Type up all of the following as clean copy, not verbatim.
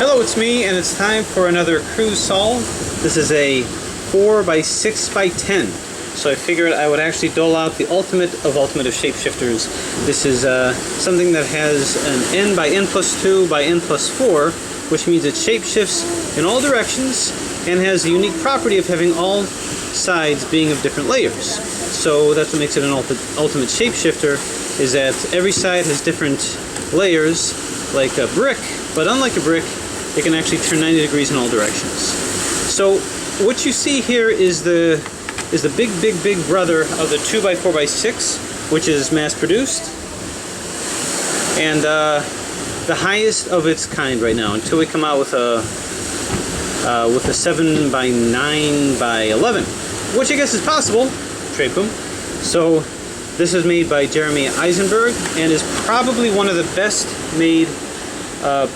Hello, it's me, and it's time for another cruise solve. This is a 4x6x10. So I figured I would actually dole out the ultimate of shapeshifters. This is something that has an n by n plus 2 by n plus 4, which means it shapeshifts in all directions and has the unique property of having all sides being of different layers. So that's what makes it an ultimate shapeshifter, is that every side has different layers, like a brick, but unlike a brick, it can actually turn 90 degrees in all directions. So what you see here is the big brother of the 2x4x6, which is mass produced, and the highest of its kind right now, until we come out with a 7x9x11, which I guess is possible. Trade boom. So this is made by Jeremy Eisenberg and is probably one of the best made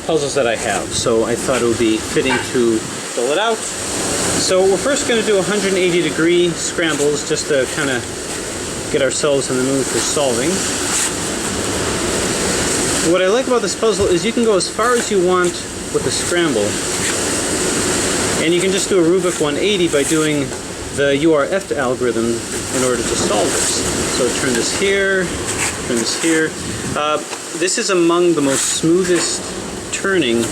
puzzles that I have. So I thought it would be fitting to fill it out. So we're first going to do 180-degree scrambles just to kind of get ourselves in the mood for solving. What I like about this puzzle is you can go as far as you want with the scramble. And you can just do a Rubik 180 by doing the URF algorithm in order to solve this. So turn this here, turn this here. This is among the most smoothest turning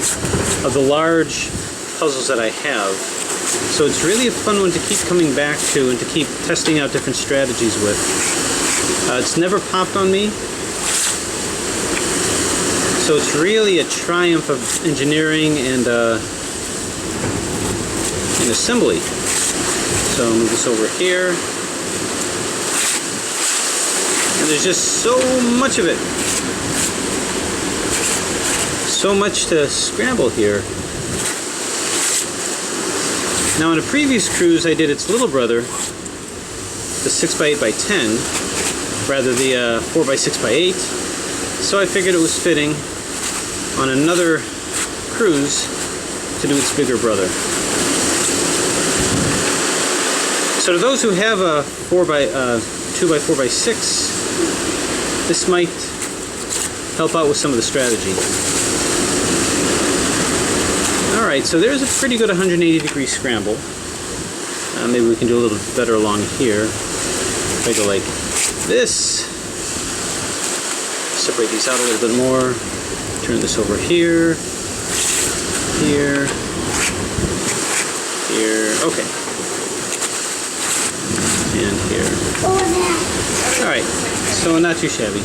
of the large puzzles that I have. So it's really a fun one to keep coming back to and to keep testing out different strategies with. It's never popped on me. So it's really a triumph of engineering and assembly. So I'll move this over here. And there's just so much of it. So much to scramble here. Now on a previous cruise I did its little brother, the 6x8x10, rather the 4x6x8. So I figured it was fitting on another cruise to do its bigger brother. So to those who have a 2x4x6, this might help out with some of the strategy. Alright, so there's a pretty good 180-degree scramble. Maybe we can do a little better along here. If I go like this, separate these out a little bit more, turn this over here, here, here, okay. And here. Alright, so not too shabby.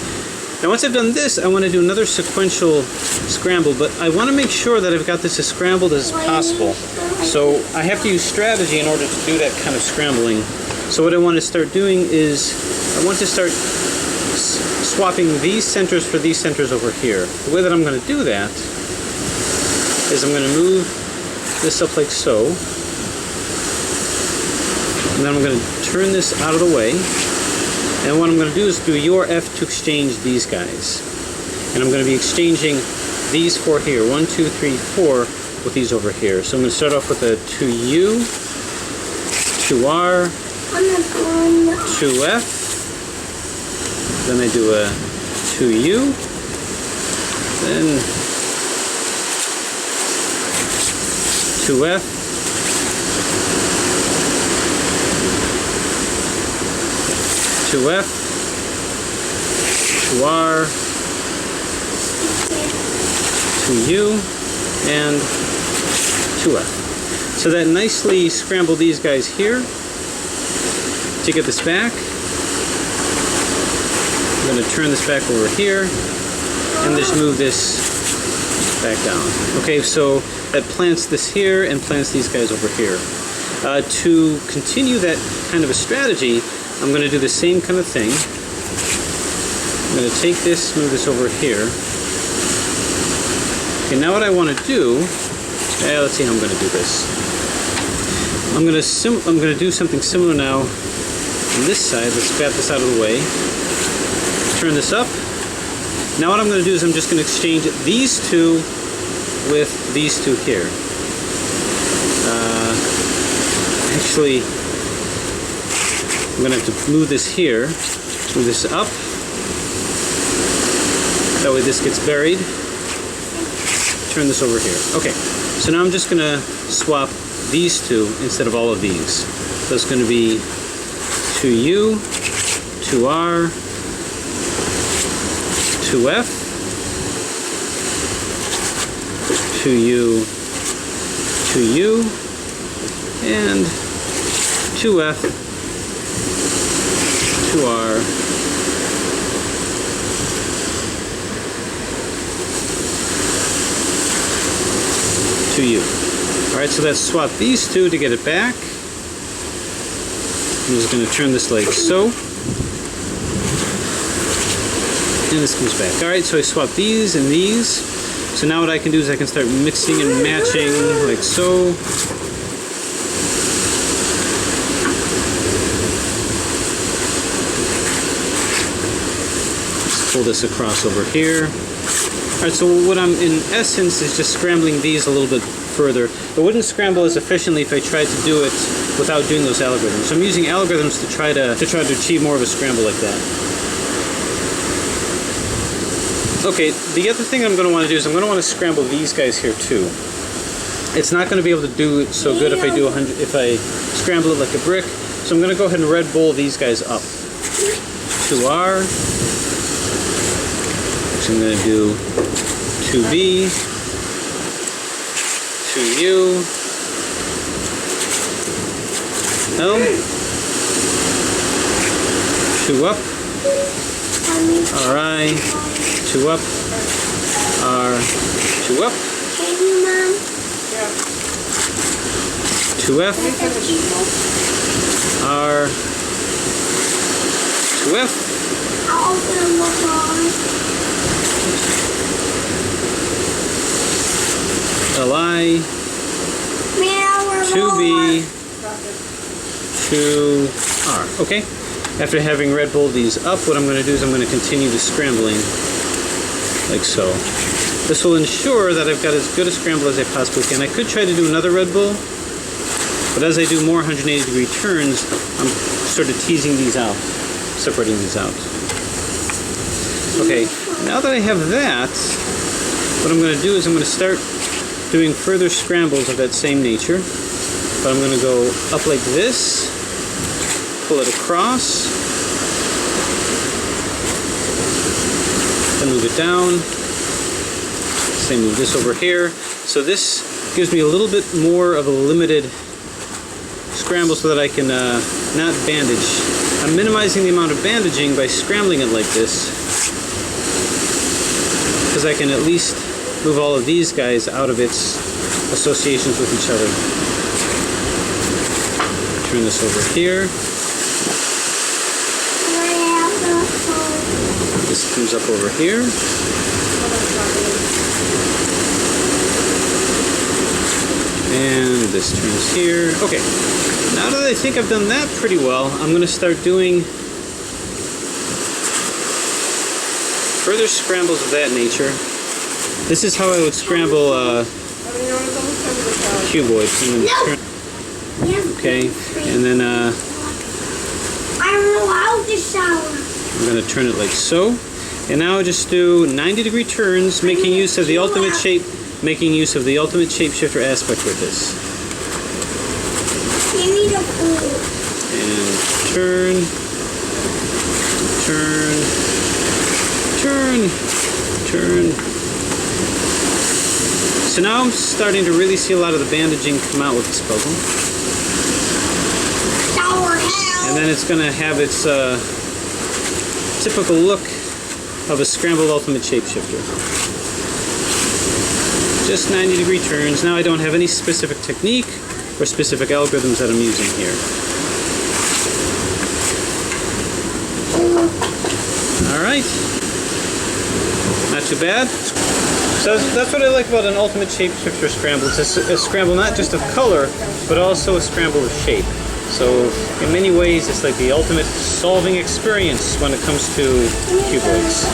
Now once I've done this, I want to do another sequential scramble, but I want to make sure that I've got this as scrambled as possible. So I have to use strategy in order to do that kind of scrambling. So what I want to start doing is, I want to start swapping these centers for these centers over here. The way that I'm going to do that is I'm going to move this up like so. And then I'm going to turn this out of the way. And what I'm going to do is do URF to exchange these guys. And I'm going to be exchanging these four here. 1, 2, 3, 4 with these over here. So I'm going to start off with a 2U, 2R, 2F. Then I do a 2U. Then 2F. 2F, 2R, 2U, and 2F. So that nicely scrambled these guys here. To get this back, I'm going to turn this back over here and just move this back down. Okay, so that plants this here and plants these guys over here. To continue that kind of a strategy, I'm going to do the same kind of thing. I'm going to take this, move this over here. Okay, now what I want to do, let's see how I'm going to do this. I'm going to do something similar now on this side. Let's bat this out of the way. Turn this up. Now what I'm going to do is I'm just going to exchange these two with these two here. Actually, I'm going to have to move this here, move this up. That way this gets buried. turn this over here. Okay, so now I'm just going to swap these two instead of all of these. So it's going to be 2U, 2R, 2F, 2U, 2U, and 2F, 2R, 2U. Alright, so let's swap these two to get it back. I'm just going to turn this like so. And this comes back. Alright, so I swap these and these. So now what I can do is I can start mixing and matching like so. Let's pull this across over here. Alright, so what I'm in essence is just scrambling these a little bit further. It wouldn't scramble as efficiently if I tried to do it without doing those algorithms. So I'm using algorithms to try to achieve more of a scramble like that. Okay, the other thing I'm going to want to do is I'm going to want to scramble these guys here too. It's not going to be able to do it so good if I do if I scramble it like a brick. So I'm going to go ahead and Red Bull these guys up. 2R. So I'm going to do 2B, 2U, L, 2 up, RI, 2 up, R, 2 up, 2F, R, 2F, LI, 2B, 2R. Okay, after having Red Bull these up, what I'm going to do is I'm going to continue the scrambling like so. This will ensure that I've got as good a scramble as I possibly can. I could try to do another Red Bull, but as I do more 180-degree turns, I'm sort of teasing these out, separating these out. Okay, now that I have that, what I'm going to do is I'm going to start doing further scrambles of that same nature. But I'm going to go up like this, pull it across, then move it down, same move this over here. So this gives me a little bit more of a limited scramble so that I can not bandage. I'm minimizing the amount of bandaging by scrambling it like this, because I can at least move all of these guys out of its associations with each other. Turn this over here. This comes up over here. And this turns here. Okay, now that I think I've done that pretty well, I'm going to start doing further scrambles of that nature. This is how I would scramble cuboids. Okay, and then I'm allowed to shower. I'm going to turn it like so. And now I just do 90-degree turns, making use of the ultimate shapeshifter aspect with this. Give me the food. And turn, turn, turn, turn. So now I'm starting to really see a lot of the bandaging come out with this puzzle. And then it's going to have its typical look of a scrambled ultimate shapeshifter. Just 90-degree turns. Now I don't have any specific technique or specific algorithms that I'm using here. Alright. Not too bad. So that's what I like about an ultimate shapeshifter scramble. It's a scramble not just of color, but also a scramble of shape. So in many ways, it's like the ultimate solving experience when it comes to cuboids.